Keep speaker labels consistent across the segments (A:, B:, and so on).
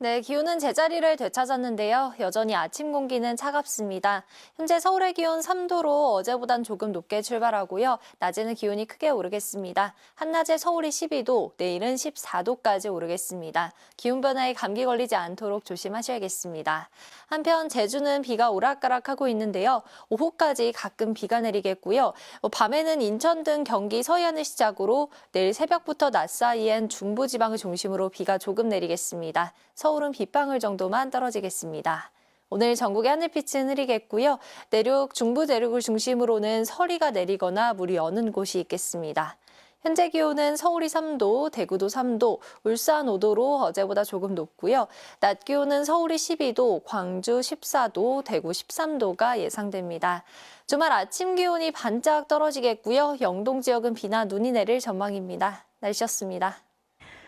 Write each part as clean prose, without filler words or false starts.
A: 네, 기온은 제자리를 되찾았는데요. 여전히 아침 공기는 차갑습니다. 현재 서울의 기온 3도로 어제보단 조금 높게 출발하고요. 낮에는 기온이 크게 오르겠습니다. 한낮에 서울이 12도, 내일은 14도까지 오르겠습니다. 기온 변화에 감기 걸리지 않도록 조심하셔야겠습니다. 한편 제주는 비가 오락가락하고 있는데요. 오후까지 가끔 비가 내리겠고요. 밤에는 인천 등 경기 서해안을 시작으로 내일 새벽부터 낮 사이엔 중부지방을 중심으로 비가 조금 내리겠습니다. 서울은 빗방울 정도만 떨어지겠습니다. 오늘 전국의 하늘빛은 흐리겠고요. 내륙, 중부 내륙을 중심으로는 서리가 내리거나 물이 어는 곳이 있겠습니다. 현재 기온은 서울이 3도, 대구도 3도, 울산 5도로 어제보다 조금 높고요. 낮 기온은 서울이 12도, 광주 14도, 대구 13도가 예상됩니다. 주말 아침 기온이 반짝 떨어지겠고요. 영동 지역은 비나 눈이 내릴 전망입니다. 날씨였습니다.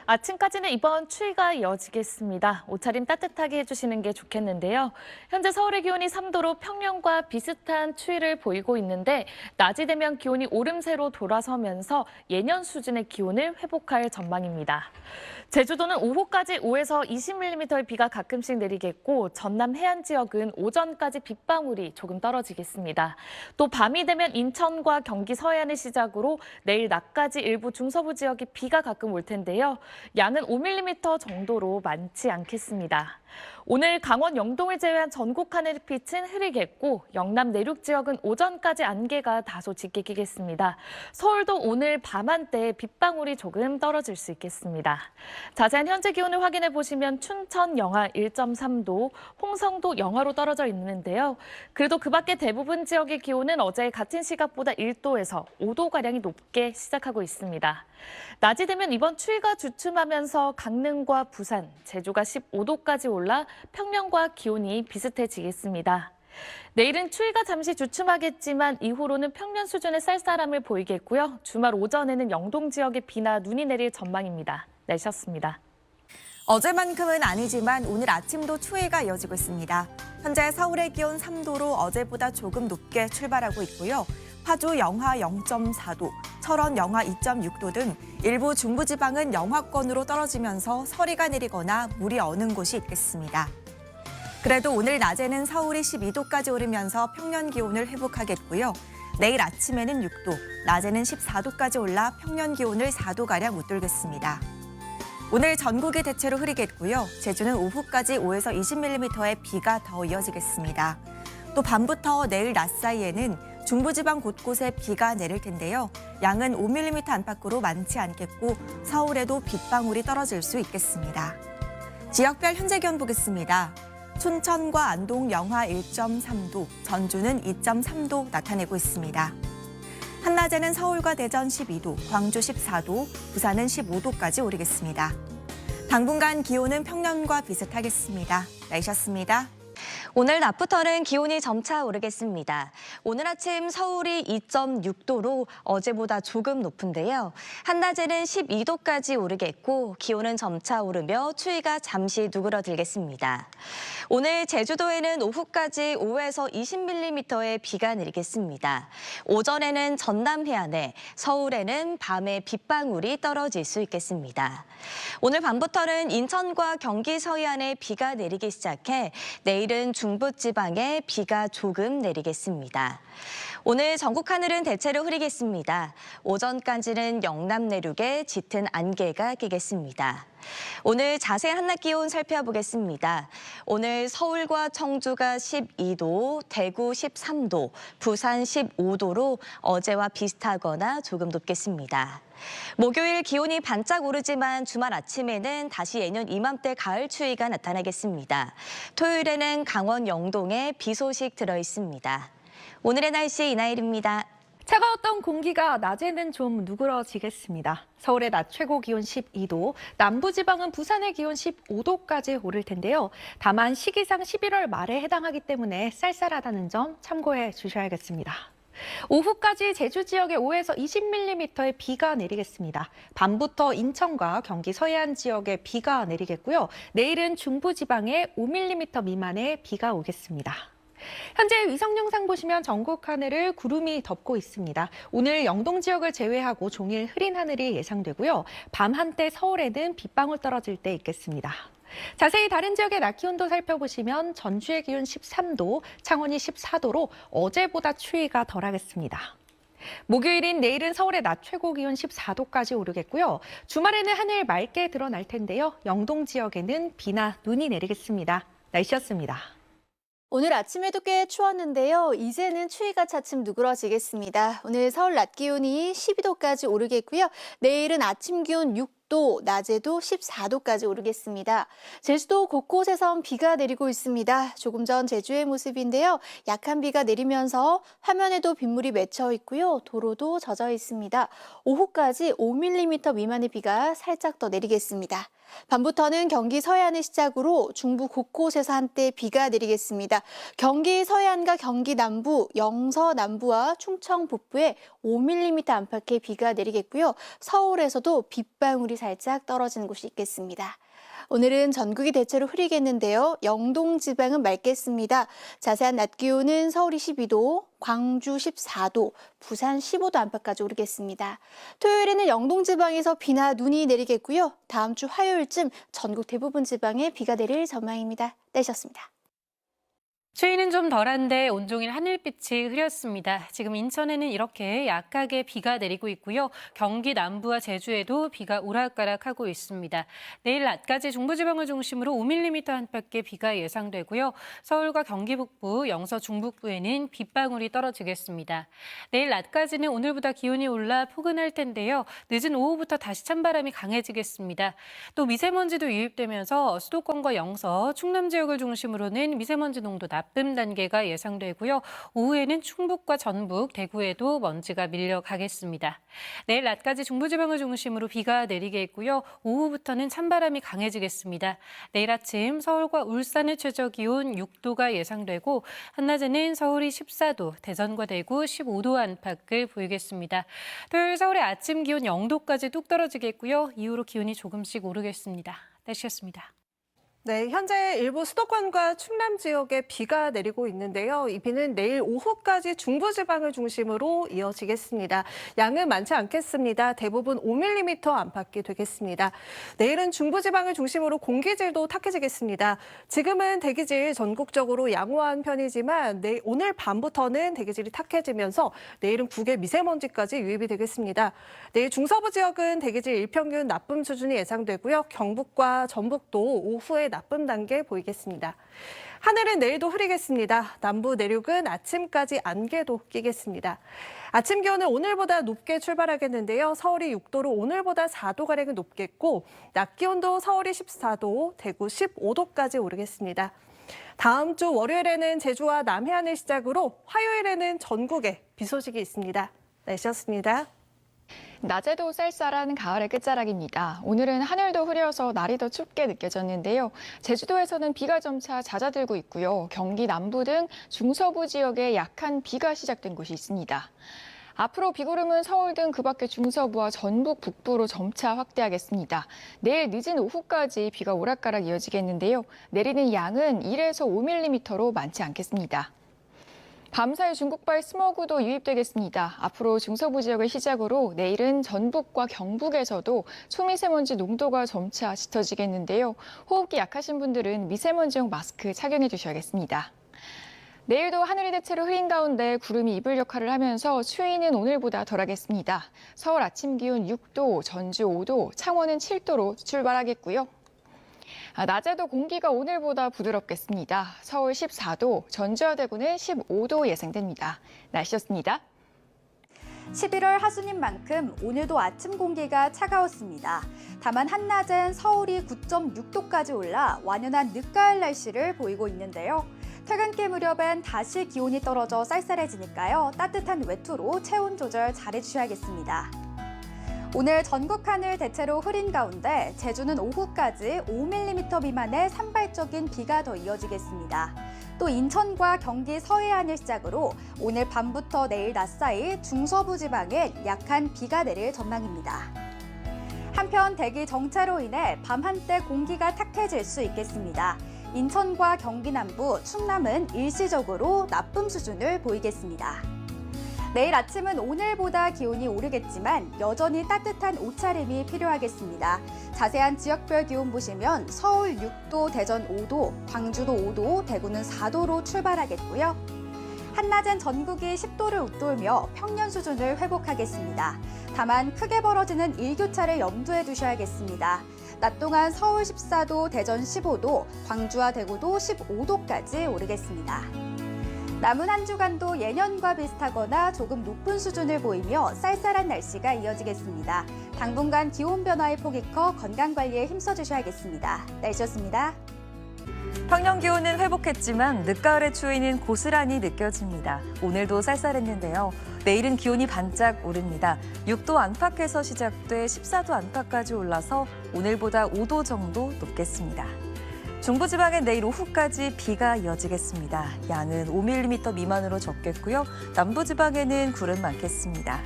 B: 아침까지는 이번 추위가 이어지겠습니다. 옷차림 따뜻하게 해주시는 게 좋겠는데요. 현재 서울의 기온이 3도로 평년과 비슷한 추위를 보이고 있는데 낮이 되면 기온이 오름세로 돌아서면서 예년 수준의 기온을 회복할 전망입니다. 제주도는 오후까지 5에서 20mm의 비가 가끔씩 내리겠고 전남 해안 지역은 오전까지 빗방울이 조금 떨어지겠습니다. 또 밤이 되면 인천과 경기 서해안을 시작으로 내일 낮까지 일부 중서부 지역에 비가 가끔 올 텐데요. 양은 5mm 정도로 많지 않겠습니다. 오늘 강원 영동을 제외한 전국 하늘빛은 흐리겠고 영남 내륙 지역은 오전까지 안개가 다소 짙게 끼겠습니다. 서울도 오늘 밤 한때 빗방울이 조금 떨어질 수 있겠습니다. 자세한 현재 기온을 확인해 보시면 춘천 영하 1.3도, 홍성도 영하로 떨어져 있는데요. 그래도 그 밖에 대부분 지역의 기온은 어제 같은 시각보다 1도에서 5도가량이 높게 시작하고 있습니다. 낮이 되면 이번 추위가 주춤하면서 강릉과 부산, 제주가 15도까지 올라 평년과 기온이 비슷해지겠습니다. 내일은 추위가 잠시 주춤하겠지만 이후로는 평년 수준의 쌀쌀함을 보이겠고요. 주말 오전에는 영동 지역에 비나 눈이 내릴 전망입니다. 날씨였습니다.
C: 어제만큼은 아니지만 오늘 아침도 추위가 이어지고 있습니다. 현재 서울의 기온 3도로 어제보다 조금 높게 출발하고 있고요. 파주 영하 0.4도, 철원 영하 2.6도 등 일부 중부지방은 영하권으로 떨어지면서 서리가 내리거나 물이 어는 곳이 있겠습니다. 그래도 오늘 낮에는 서울이 12도까지 오르면서 평년 기온을 회복하겠고요. 내일 아침에는 6도, 낮에는 14도까지 올라 평년 기온을 4도가량 웃돌겠습니다. 오늘 전국이 대체로 흐리겠고요. 제주는 오후까지 5에서 20mm의 비가 더 이어지겠습니다. 또 밤부터 내일 낮 사이에는 중부지방 곳곳에 비가 내릴 텐데요. 양은 5mm 안팎으로 많지 않겠고 서울에도 빗방울이 떨어질 수 있겠습니다. 지역별 현재 기온 보겠습니다. 춘천과 안동 영하 1.3도, 전주는 2.3도 나타내고 있습니다. 한낮에는 서울과 대전 12도, 광주 14도, 부산은 15도까지 오르겠습니다. 당분간 기온은 평년과 비슷하겠습니다. 날씨였습니다.
D: 오늘 낮부터는 기온이 점차 오르겠습니다. 오늘 아침 서울이 2.6도로 어제보다 조금 높은데요. 한낮에는 12도까지 오르겠고 기온은 점차 오르며 추위가 잠시 누그러들겠습니다. 오늘 제주도에는 오후까지 5에서 20mm의 비가 내리겠습니다. 오전에는 전남 해안에, 서울에는 밤에 빗방울이 떨어질 수 있겠습니다. 오늘 밤부터는 인천과 경기 서해안에 비가 내리기 시작해 내일은 중부지방에 비가 조금 내리겠습니다. 오늘 전국 하늘은 대체로 흐리겠습니다. 오전까지는 영남 내륙에 짙은 안개가 끼겠습니다. 오늘 자세한 한낮 기온 살펴보겠습니다. 오늘 서울과 청주가 12도, 대구 13도, 부산 15도로 어제와 비슷하거나 조금 높겠습니다. 목요일 기온이 반짝 오르지만 주말 아침에는 다시 예년 이맘때 가을 추위가 나타나겠습니다. 토요일에는 강원 영동에 비 소식 들어 있습니다. 오늘의 날씨 이나일입니다.
E: 차가웠던 공기가 낮에는 좀 누그러지겠습니다. 서울의 낮 최고 기온 12도, 남부지방은 부산의 기온 15도까지 오를 텐데요. 다만 시기상 11월 말에 해당하기 때문에 쌀쌀하다는 점 참고해 주셔야겠습니다. 오후까지 제주 지역에 5에서 20mm의 비가 내리겠습니다. 밤부터 인천과 경기 서해안 지역에 비가 내리겠고요. 내일은 중부지방에 5mm 미만의 비가 오겠습니다. 현재 위성 영상 보시면 전국 하늘을 구름이 덮고 있습니다. 오늘 영동 지역을 제외하고 종일 흐린 하늘이 예상되고요. 밤 한때 서울에는 빗방울 떨어질 때 있겠습니다. 자세히 다른 지역의 낮 기온도 살펴보시면 전주의 기온 13도, 창원이 14도로 어제보다 추위가 덜하겠습니다. 목요일인 내일은 서울의 낮 최고 기온 14도까지 오르겠고요. 주말에는 하늘 맑게 드러날 텐데요. 영동 지역에는 비나 눈이 내리겠습니다. 날씨였습니다.
F: 오늘 아침에도 꽤 추웠는데요. 이제는 추위가 차츰 누그러지겠습니다. 오늘 서울 낮 기온이 12도까지 오르겠고요. 내일은 아침 기온 6도, 낮에도 14도까지 오르겠습니다. 제주도 곳곳에선 비가 내리고 있습니다. 조금 전 제주의 모습인데요. 약한 비가 내리면서 화면에도 빗물이 맺혀 있고요. 도로도 젖어 있습니다. 오후까지 5mm 미만의 비가 살짝 더 내리겠습니다. 밤부터는 경기 서해안을 시작으로 중부 곳곳에서 한때 비가 내리겠습니다. 경기 서해안과 경기 남부, 영서 남부와 충청 북부에 5mm 안팎의 비가 내리겠고요. 서울에서도 빗방울이 살짝 떨어지는 곳이 있겠습니다. 오늘은 전국이 대체로 흐리겠는데요. 영동 지방은 맑겠습니다. 자세한 낮 기온은 서울이 12도, 광주 14도, 부산 15도 안팎까지 오르겠습니다. 토요일에는 영동 지방에서 비나 눈이 내리겠고요. 다음 주 화요일쯤 전국 대부분 지방에 비가 내릴 전망입니다. 날씨였습니다.
G: 추위는 좀 덜한데 온종일 하늘빛이 흐렸습니다. 지금 인천에는 이렇게 약하게 비가 내리고 있고요. 경기 남부와 제주에도 비가 오락가락하고 있습니다. 내일 낮까지 중부지방을 중심으로 5mm 안팎의 비가 예상되고요. 서울과 경기 북부, 영서 중북부에는 빗방울이 떨어지겠습니다. 내일 낮까지는 오늘보다 기온이 올라 포근할 텐데요. 늦은 오후부터 다시 찬바람이 강해지겠습니다. 또 미세먼지도 유입되면서 수도권과 영서, 충남 지역을 중심으로는 미세먼지 농도 나쁨 단계가 예상되고요. 오후에는 충북과 전북, 대구에도 먼지가 밀려가겠습니다. 내일 낮까지 중부지방을 중심으로 비가 내리겠고요. 오후부터는 찬바람이 강해지겠습니다. 내일 아침 서울과 울산의 최저 기온 6도가 예상되고 한낮에는 서울이 14도, 대전과 대구 15도 안팎을 보이겠습니다. 토요일 서울의 아침 기온 0도까지 뚝 떨어지겠고요. 이후로 기온이 조금씩 오르겠습니다. 날씨였습니다.
H: 네, 현재 일부 수도권과 충남 지역에 비가 내리고 있는데요. 이 비는 내일 오후까지 중부지방을 중심으로 이어지겠습니다. 양은 많지 않겠습니다. 대부분 5mm 안팎이 되겠습니다. 내일은 중부지방을 중심으로 공기질도 탁해지겠습니다. 지금은 대기질 전국적으로 양호한 편이지만 오늘 밤부터는 대기질이 탁해지면서 내일은 국외 미세먼지까지 유입이 되겠습니다. 내일 중서부 지역은 대기질 일평균 나쁨 수준이 예상되고요. 경북과 전북도 오후에 나쁨 단계 보이겠습니다. 하늘은 내일도 흐리겠습니다. 남부 내륙은 아침까지 안개도 끼겠습니다. 아침 기온은 오늘보다 높게 출발하겠는데요. 서울이 6도로 오늘보다 4도가량은 높겠고 낮 기온도 서울이 14도, 대구 15도까지 오르겠습니다. 다음 주 월요일에는 제주와 남해안을 시작으로 화요일에는 전국에 비 소식이 있습니다. 날씨였습니다.
I: 낮에도 쌀쌀한 가을의 끝자락입니다. 오늘은 하늘도 흐려서 날이 더 춥게 느껴졌는데요. 제주도에서는 비가 점차 잦아들고 있고요. 경기 남부 등 중서부 지역에 약한 비가 시작된 곳이 있습니다. 앞으로 비구름은 서울 등 그 밖의 중서부와 전북 북부로 점차 확대하겠습니다. 내일 늦은 오후까지 비가 오락가락 이어지겠는데요. 내리는 양은 1에서 5mm로 많지 않겠습니다. 밤사이 중국발 스모그도 유입되겠습니다. 앞으로 중서부 지역을 시작으로 내일은 전북과 경북에서도 초미세먼지 농도가 점차 짙어지겠는데요. 호흡기 약하신 분들은 미세먼지용 마스크 착용해 주셔야겠습니다. 내일도 하늘이 대체로 흐린 가운데 구름이 이불 역할을 하면서 추위는 오늘보다 덜하겠습니다. 서울 아침 기온 6도, 전주 5도, 창원은 7도로 출발하겠고요. 낮에도 공기가 오늘보다 부드럽겠습니다. 서울 14도, 전주와 대구는 15도 예상됩니다. 날씨였습니다.
J: 11월 하순인 만큼 오늘도 아침 공기가 차가웠습니다. 다만 한낮엔 서울이 9.6도까지 올라 완연한 늦가을 날씨를 보이고 있는데요. 퇴근길 무렵엔 다시 기온이 떨어져 쌀쌀해지니까요. 따뜻한 외투로 체온 조절 잘해주셔야겠습니다. 오늘 전국 하늘 대체로 흐린 가운데 제주는 오후까지 5mm 미만의 산발적인 비가 더 이어지겠습니다. 또 인천과 경기 서해안을 시작으로 오늘 밤부터 내일 낮 사이 중서부 지방에 약한 비가 내릴 전망입니다. 한편 대기 정체로 인해 밤 한때 공기가 탁해질 수 있겠습니다. 인천과 경기 남부, 충남은 일시적으로 나쁨 수준을 보이겠습니다. 내일 아침은 오늘보다 기온이 오르겠지만 여전히 따뜻한 옷차림이 필요하겠습니다. 자세한 지역별 기온 보시면 서울 6도, 대전 5도, 광주도 5도, 대구는 4도로 출발하겠고요. 한낮엔 전국이 10도를 웃돌며 평년 수준을 회복하겠습니다. 다만 크게 벌어지는 일교차를 염두에 두셔야겠습니다. 낮 동안 서울 14도, 대전 15도, 광주와 대구도 15도까지 오르겠습니다. 남은 한 주간도 예년과 비슷하거나 조금 높은 수준을 보이며 쌀쌀한 날씨가 이어지겠습니다. 당분간 기온 변화의 폭이 커 건강관리에 힘써주셔야겠습니다. 날씨였습니다.
C: 평년 기온은 회복했지만 늦가을의 추위는 고스란히 느껴집니다. 오늘도 쌀쌀했는데요. 내일은 기온이 반짝 오릅니다. 6도 안팎에서 시작돼 14도 안팎까지 올라서 오늘보다 5도 정도 높겠습니다. 중부지방엔 내일 오후까지 비가 이어지겠습니다. 양은 5mm 미만으로 적겠고요. 남부지방에는 구름 많겠습니다.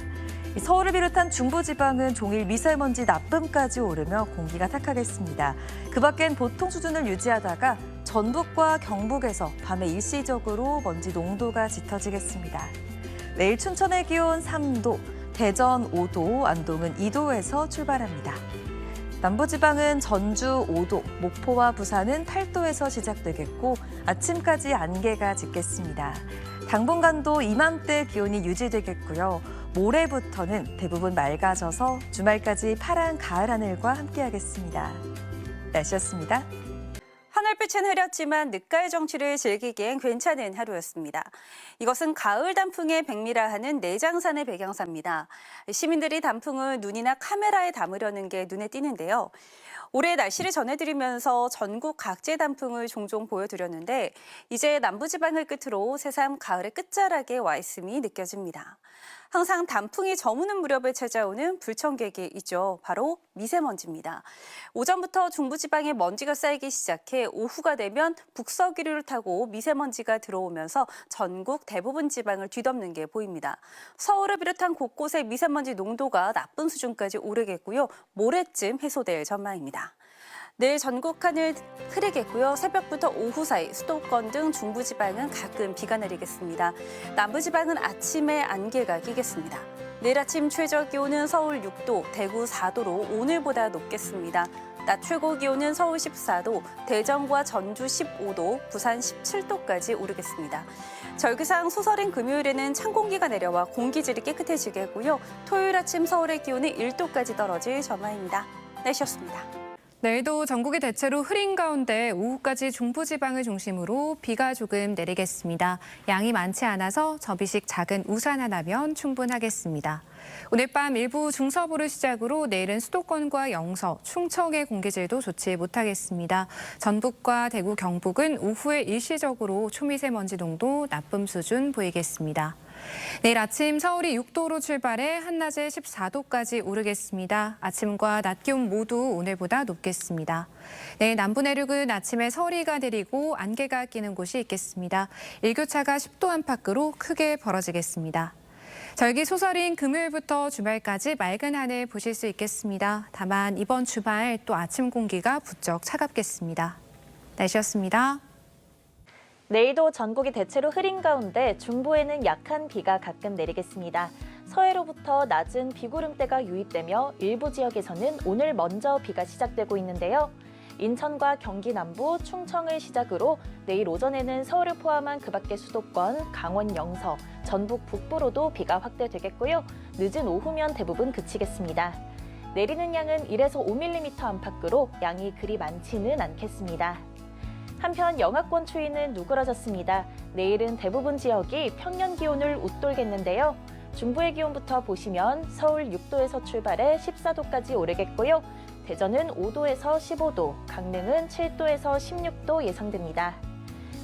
C: 서울을 비롯한 중부지방은 종일 미세먼지 나쁨까지 오르며 공기가 탁하겠습니다. 그 밖엔 보통 수준을 유지하다가 전북과 경북에서 밤에 일시적으로 먼지 농도가 짙어지겠습니다. 내일 춘천의 기온 3도, 대전 5도, 안동은 2도에서 출발합니다. 남부지방은 전주 5도, 목포와 부산은 8도에서 시작되겠고 아침까지 안개가 짙겠습니다. 당분간도 이맘때 기온이 유지되겠고요. 모레부터는 대부분 맑아져서 주말까지 파란 가을 하늘과 함께하겠습니다. 날씨였습니다.
K: 하늘빛은 흐렸지만 늦가을 정취를 즐기기엔 괜찮은 하루였습니다. 이것은 가을 단풍의 백미라 하는 내장산의 백양사입니다. 시민들이 단풍을 눈이나 카메라에 담으려는 게 눈에 띄는데요. 올해 날씨를 전해드리면서 전국 각지의 단풍을 종종 보여드렸는데 이제 남부지방을 끝으로 새삼 가을의 끝자락에 와 있음이 느껴집니다. 항상 단풍이 저무는 무렵에 찾아오는 불청객이 있죠. 바로 미세먼지입니다. 오전부터 중부지방에 먼지가 쌓이기 시작해 오후가 되면 북서기류를 타고 미세먼지가 들어오면서 전국 대부분 지방을 뒤덮는 게 보입니다. 서울을 비롯한 곳곳의 미세먼지 농도가 나쁜 수준까지 오르겠고요. 모레쯤 해소될 전망입니다. 내일 전국 하늘 흐리겠고요. 새벽부터 오후 사이 수도권 등 중부지방은 가끔 비가 내리겠습니다. 남부지방은 아침에 안개가 끼겠습니다. 내일 아침 최저 기온은 서울 6도, 대구 4도로 오늘보다 높겠습니다. 낮 최고 기온은 서울 14도, 대전과 전주 15도, 부산 17도까지 오르겠습니다. 절기상 소설인 금요일에는 찬 공기가 내려와 공기질이 깨끗해지겠고요. 토요일 아침 서울의 기온은 1도까지 떨어질 전망입니다. 날씨였습니다.
L: 내일도 전국이 대체로 흐린 가운데 오후까지 중부지방을 중심으로 비가 조금 내리겠습니다. 양이 많지 않아서 접이식 작은 우산 하나면 충분하겠습니다. 오늘 밤 일부 중서부를 시작으로 내일은 수도권과 영서, 충청의 공기질도 좋지 못하겠습니다. 전북과 대구, 경북은 오후에 일시적으로 초미세먼지 농도 나쁨 수준 보이겠습니다. 내일 아침 서울이 6도로 출발해 한낮에 14도까지 오르겠습니다. 아침과 낮 기온 모두 오늘보다 높겠습니다. 내일 남부 내륙은 아침에 서리가 내리고 안개가 끼는 곳이 있겠습니다. 일교차가 10도 안팎으로 크게 벌어지겠습니다. 절기 소설인 금요일부터 주말까지 맑은 하늘 보실 수 있겠습니다. 다만 이번 주말 또 아침 공기가 부쩍 차갑겠습니다. 날씨였습니다.
A: 내일도 전국이 대체로 흐린 가운데 중부에는 약한 비가 가끔 내리겠습니다. 서해로부터 낮은 비구름대가 유입되며 일부 지역에서는 오늘 먼저 비가 시작되고 있는데요. 인천과 경기 남부, 충청을 시작으로 내일 오전에는 서울을 포함한 그 밖의 수도권, 강원 영서, 전북 북부로도 비가 확대되겠고요. 늦은 오후면 대부분 그치겠습니다. 내리는 양은 1에서 5mm 안팎으로 양이 그리 많지는 않겠습니다. 한편 영하권 추위는 누그러졌습니다. 내일은 대부분 지역이 평년 기온을 웃돌겠는데요. 중부의 기온부터 보시면 서울 6도에서 출발해 14도까지 오르겠고요. 대전은 5도에서 15도, 강릉은 7도에서 16도 예상됩니다.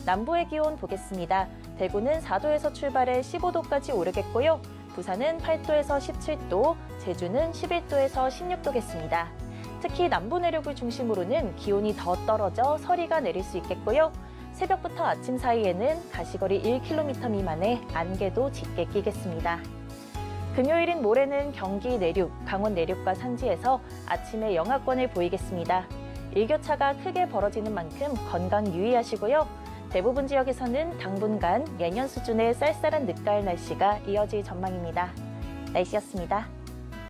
A: 남부의 기온 보겠습니다. 대구는 4도에서 출발해 15도까지 오르겠고요. 부산은 8도에서 17도, 제주는 11도에서 16도겠습니다. 특히 남부 내륙을 중심으로는 기온이 더 떨어져 서리가 내릴 수 있겠고요. 새벽부터 아침 사이에는 가시거리 1km 미만의 안개도 짙게 끼겠습니다. 금요일인 모레는 경기 내륙, 강원 내륙과 산지에서 아침에 영하권을 보이겠습니다. 일교차가 크게 벌어지는 만큼 건강 유의하시고요.
M: 대부분 지역에서는 당분간 예년 수준의 쌀쌀한 늦가을 날씨가 이어질 전망입니다. 날씨였습니다.